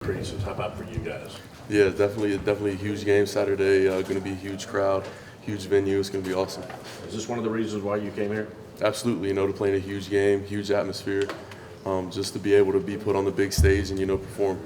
increases. How about for you guys? Yeah, definitely a huge game Saturday. Going to be a huge crowd, huge venue. It's going to be awesome. Is this one of the reasons why you came here? Absolutely. To play in a huge game, huge atmosphere, just to be able to be put on the big stage and perform.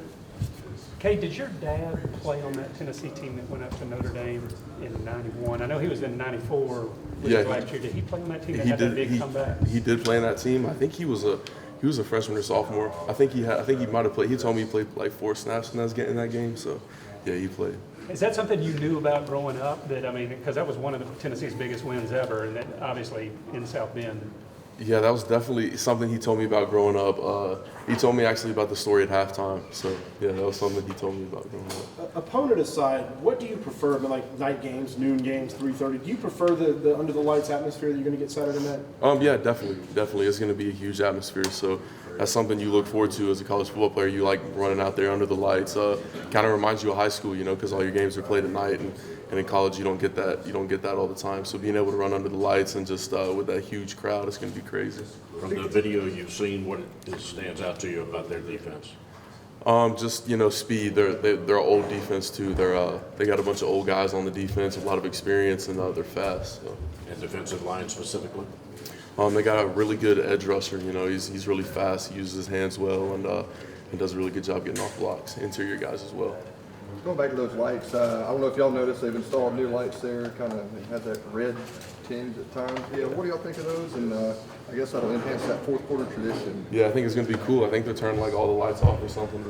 Cade, did your dad play on that Tennessee team that went up to Notre Dame in '91? I know he was in '94 last year. Did he play on that team that had that big comeback? He did play in that team. I think he was a freshman or sophomore. I think he might have played. He told me he played like 4 snaps in that game. So yeah, he played. Is that something you knew about growing up? Because that was one of Tennessee's biggest wins ever, and that obviously in South Bend. Yeah, that was definitely something he told me about growing up. He told me actually about the story at halftime. So, yeah, that was something he told me about growing up. Opponent aside, what do you prefer? Like night games, noon games, 3:30. Do you prefer the under the lights atmosphere that you're going to get Saturday night? Yeah, definitely. It's going to be a huge atmosphere. So that's something you look forward to as a college football player. You like running out there under the lights. Kind of reminds you of high school, because all your games are played at night, and in college you don't get that. You don't get that all the time. So being able to run under the lights and just with that huge crowd, it's going to be crazy. From the video you've seen, what stands out to you about their defense? Just speed. They're an old defense too. They got a bunch of old guys on the defense, a lot of experience, and they're fast. So. And defensive line specifically? They got a really good edge rusher. He's really fast. He uses his hands well and does a really good job getting off blocks. Interior guys as well. Going back to those lights, I don't know if y'all noticed they've installed new lights there. Kind of had that red tinge at times. Yeah, what do y'all think of those? And I guess that'll enhance that fourth quarter tradition. Yeah, I think it's going to be cool. I think they're turning like all the lights off or something.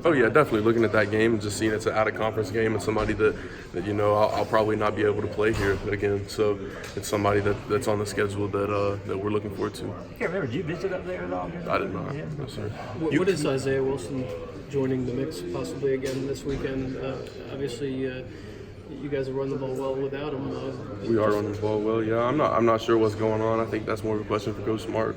Oh yeah, definitely. Looking at that game and just seeing it's an out-of-conference game and somebody that I'll probably not be able to play here again. So it's somebody that's on the schedule that we're looking forward to. I can't remember. Did you visit up there at all? I did not. Yeah. No, sir. What is Isaiah Wilson joining the mix possibly again this weekend? Obviously, you guys have run the ball well without him. We are running the ball well. Yeah, I'm not sure what's going on. I think that's more of a question for Coach Smart.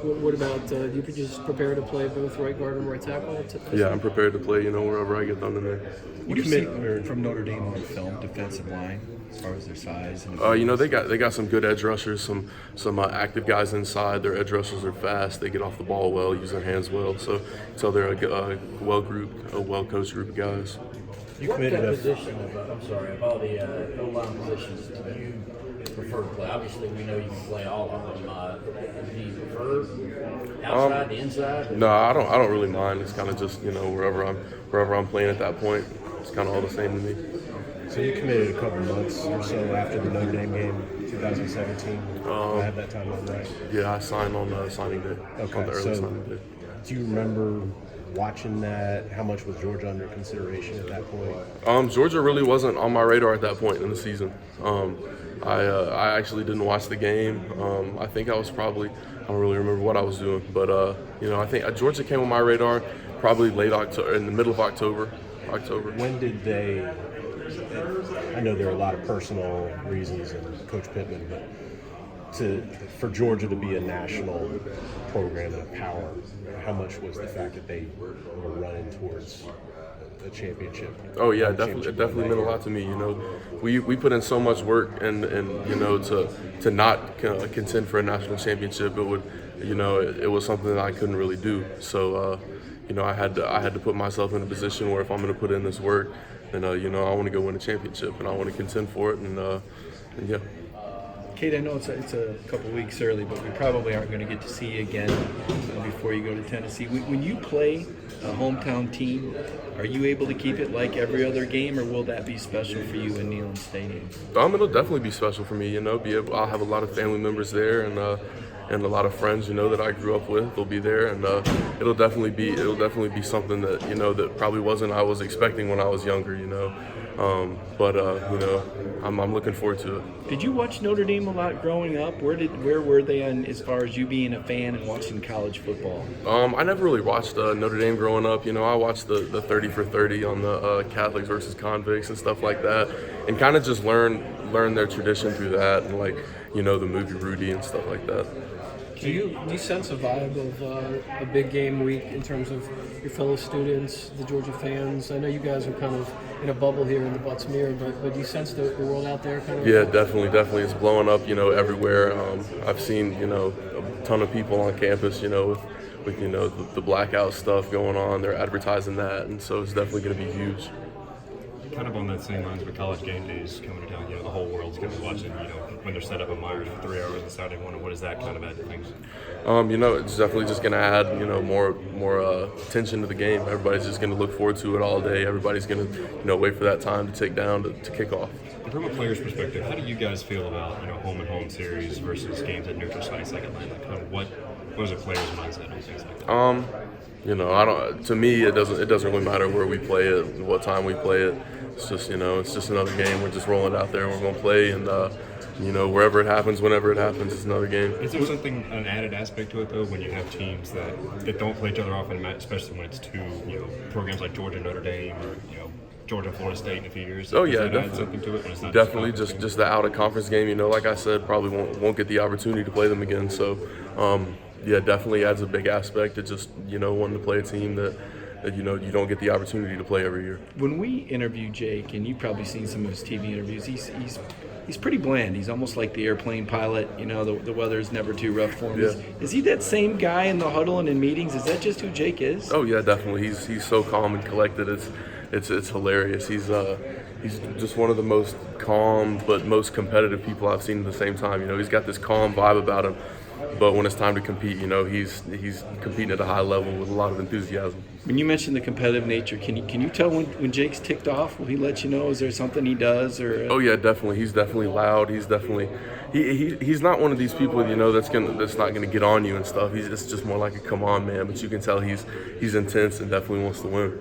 What about you could just prepare to play both right guard and right tackle? Yeah, I'm prepared to play. Wherever I get them in there. What do you see from Notre Dame on film defensive line as far as their size? And they got some good edge rushers, some active guys inside. Their edge rushers are fast. They get off the ball well, use their hands well. So they're a well-coached group of guys. You What committed position of all the O-line positions do you prefer to play? Obviously, we know you can play all of them. Do you prefer outside, the inside? No, I don't really mind. It's kind of just wherever I'm playing at that point. It's kind of all the same to me. So you committed a couple months or so after the Notre Dame game, 2017. I have that time on right. Yeah, I signed on signing day. Okay, on the early signing day. Do you remember watching that? How much was Georgia under consideration at that point? Georgia really wasn't on my radar at that point in the season. I actually didn't watch the game. I think I don't really remember what I was doing, but I think Georgia came on my radar probably late October, in the middle of October. When did they? I know there are a lot of personal reasons and Coach Pittman, but for Georgia to be a national program and a power, how much was the fact that they were running towards a championship? Oh yeah, definitely meant a lot to me. We put in so much work, and to not contend for a national championship, it was something that I couldn't really do. So I had to put myself in a position where if I'm going to put in this work, then I want to go win a championship and I want to contend for it, and yeah. Cade, I know it's a couple weeks early, but we probably aren't going to get to see you again before you go to Tennessee. When you play a hometown team, are you able to keep it like every other game, or will that be special for you in Neyland Stadium? It'll definitely be special for me. I'll have a lot of family members there, and a lot of friends, that I grew up with. They'll be there, and it'll definitely be something that that probably wasn't I was expecting when I was younger. But I'm looking forward to it. Did you watch Notre Dame a lot growing up? Where were they on as far as you being a fan and watching college football? I never really watched Notre Dame growing up. I watched the 30 for 30 on the Catholics versus convicts and stuff like that, and kind of just learn their tradition through that, and the movie Rudy and stuff like that. Do you sense a vibe of a big game week in terms of your fellow students, the Georgia fans? I know you guys are kind of in a bubble here in the Butts Mirror, but do you sense the world out there kind of? Yeah, definitely. It's blowing up, everywhere. I've seen, a ton of people on campus, with the blackout stuff going on. They're advertising that, and so it's definitely going to be huge. Kind of on that same lines with college game days coming to town, the whole world's going to be watching, when they're set up in Myers for 3 hours on Saturday morning. What does that kind of add to things? It's definitely just going to add, more attention to the game. Everybody's just going to look forward to it all day. Everybody's going to, wait for that time to tick down to kick off. And from a player's perspective, how do you guys feel about, home and home series versus games at neutral sites like Atlanta? Kind of what is a player's mindset on things like that? I don't. To me, it doesn't really matter where we play it, what time we play it. It's just, it's just another game. We're just rolling out there and we're going to play, and wherever it happens, whenever it happens, it's another game. Is there an added aspect to it though, when you have teams that don't play each other often, especially when it's two, programs like Georgia-Notre Dame or Georgia-Florida State in a few years? Oh yeah, definitely. Add something to it when it's not definitely just the out of conference game. Like I said, probably won't get the opportunity to play them again. So. Yeah, definitely adds a big aspect to just, wanting to play a team that you don't get the opportunity to play every year. When we interview Jake, and you've probably seen some of his TV interviews, he's pretty bland. He's almost like the airplane pilot. The weather's never too rough for him. Yeah. Is he that same guy in the huddle and in meetings? Is that just who Jake is? Oh yeah, definitely. He's so calm and collected. It's hilarious. He's just one of the most calm but most competitive people I've seen at the same time. He's got this calm vibe about him. But when it's time to compete, he's competing at a high level with a lot of enthusiasm. When you mentioned the competitive nature, can you tell when Jake's ticked off? Will he let you know? Is there something he does? Or Oh yeah, definitely. He's definitely loud. He's definitely he's not one of these people that's not gonna get on you and stuff. It's just more like a come on man. But you can tell he's intense and definitely wants to win.